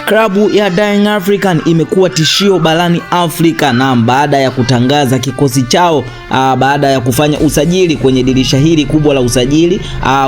Klabu ya Young African imekuwa tishio barani Afrika na baada ya kutangaza kikosi chao baada ya kufanya usajili kwenye dirisha hili kubwa la usajili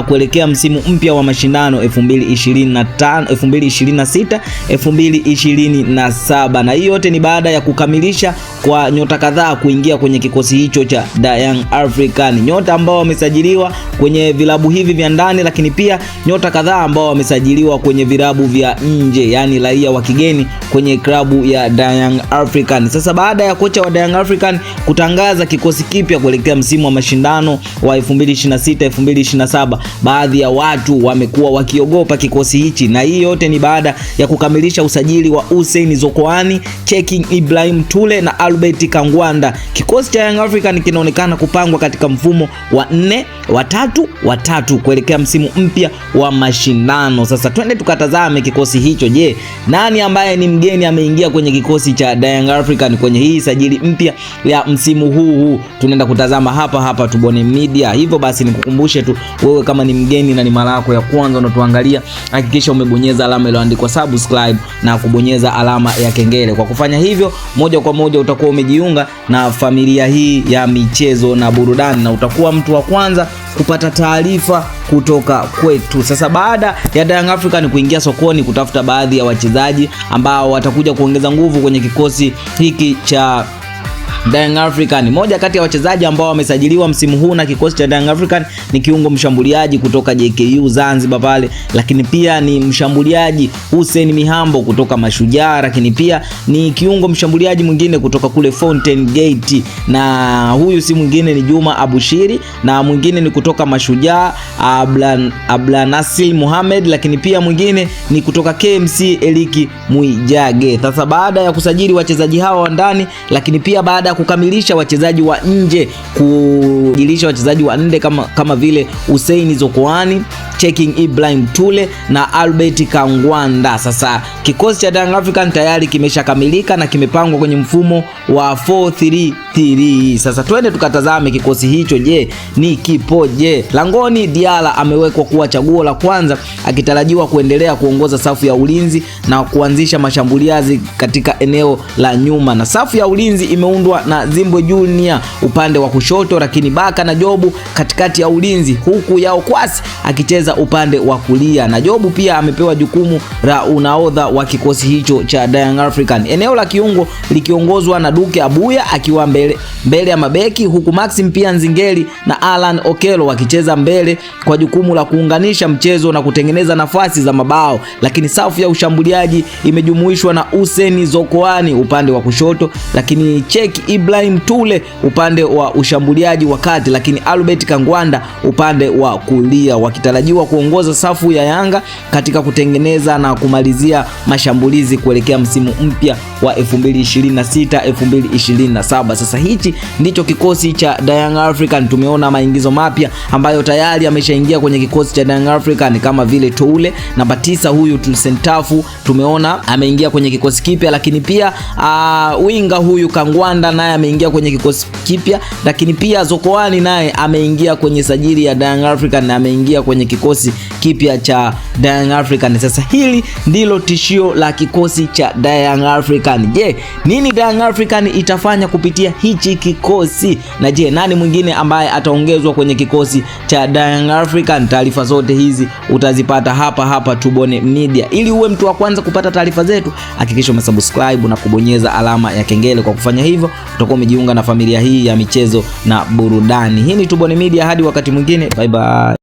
kuelekea msimu mpya wa mashindano 2025 2026 2027, na hii yote ni baada ya kukamilisha kwa nyota kadhaa kuingia kwenye kikosi hicho cha Young African, nyota ambao wamesajiliwa kwenye vilabu hivi vya ndani, lakini pia nyota kadhaa ambao wamesajiliwa kwenye vilabu vya nje, yani raia wa kigeni kwenye klabu ya Young African. Sasa baada ya kocha wa Young African kutangaza kikosi kipya kuelekea msimu wa mashindano wa 2026 2027, baadhi ya watu wamekuwa wakiogopa kikosi hichi, na hii yote ni baada ya kukamilisha usajili wa Hussein Zokoani, Cheick Ibrahim Tule na Albert Kangwanda. Kikosi cha Young African kinaonekana kupangwa katika mfumo wa 4-3-3 kuelekea msimu mpya wa mashindano. Sasa twende tukatazame kikosi hicho. Je, nani ambaye ni mgeni ameingia kwenye kikosi cha Young African kwenye hii sajili mpya ya msimu huu? Tunaenda kutazama hapa Tubone Media. Hivyo basi nikukumbushe tu, wewe kama ni mgeni na ni mara yako ya kwanza unatuangalia, hakikisha umebonyeza alama iliyoandikwa subscribe na kubonyeza alama ya kengele. Kwa kufanya hivyo, moja kwa moja utakuwa umejiunga na familia hii ya michezo na burudani na utakuwa mtu wa kwanza kupata taarifa kutoka kwetu. Sasa baada ya Young African kuingia sokoni kutafuta baadhi ya wachezaji ambao watakuja kuongeza nguvu kwenye kikosi hiki cha Young African, moja kati ya wachezaji ambao wamesajiliwa msimu huu na kikosi cha Young African ni kiungo mshambuliaji kutoka JKU Zanzibar pale, lakini pia ni mshambuliaji Hussein Mihambo kutoka Mashujaa, lakini pia ni kiungo mshambuliaji mwingine kutoka kule Fountain Gate, na huyu si mwingine ni Juma Abushiri, na mwingine ni kutoka Mashujaa Ablanasir Mohamed, lakini pia mwingine ni kutoka KMC Eliki Mwijage. Sasa baada ya kusajili wachezaji hawa wa ndani, lakini pia baada ya kukamilisha wachezaji wa nje, kujilisha wachezaji wa nje kama vile Hussein Zokoani, Cheick Ibrahim Tule na Albert Kangwanda. Sasa kikosi cha Young African tayari kimeshakamilika na kimepangwa kwenye mfumo wa 4-3-3. Sasa twende tukatazame kikosi hicho. Je, ni kipoje? Langoni Diala amewekwa kuwa chaguo la kwanza, akitarajiwa kuendelea kuongoza safu ya ulinzi na kuanzisha mashambulizi katika eneo la nyuma, na safu ya ulinzi imeundwa na Zimbwe Junior upande wa kushoto, lakini Baka na Jobu katikati ya ulinzi, huku Yao Kwasi akicheza upande wa kulia, na Jobu pia amepewa jukumu la unaodha wa kikosi hicho cha Young African. Eneo la kiungo likiongozwa na Duke Abuya akiwa mbele ya mabeki, huku Maxim pia Nzingeli na Alan Okelo wakicheza mbele kwa jukumu la kuunganisha mchezo na kutengeneza nafasi za mabao, lakini safu ya ushambuliaji imejumuishwa na Hussein Zokoani upande wa kushoto, lakini Cheick Ibrahim Tule upande wa ushambuliaji wa kati, lakini Albert Kangwanda upande wa kulia, wakitarajiwa kuongoza safu ya Yanga katika kutengeneza na kumalizia mashambulizi kuelekea msimu mpya wa 2026 2027. Sasa hichi ndicho kikosi cha Young African. Tumeona maingizo mapya ambayo tayari ameshaingia kwenye kikosi cha Young African kama vile Toule na Batisa, huyu Sentafu tumeona ameingia kwenye kikosi kipya, lakini pia winga huyu Kangwanda naye ameingia kwenye kikosi kipya, lakini pia Zokoani naye ameingia kwenye sajili ya Young African na ameingia kwenye kikosi kipya cha Young African. Sasa hili ndilo tishio la kikosi cha Young African. Je, nini Young African itafanya kupitia hichi kikosi, na je, nani mwingine ambaye ataongezwa kwenye kikosi cha Young African? Taarifa zote hizi utazipata hapa Tubone Media. Ili uwe mtu wa kwanza kupata taarifa zetu, hakikisha umesubscribe na kubonyeza alama ya kengele. Kwa kufanya hivyo, utakuwa umejiunga na familia hii ya michezo na burudani. Hii ni Tubone Media, hadi wakati mwingine, bye bye.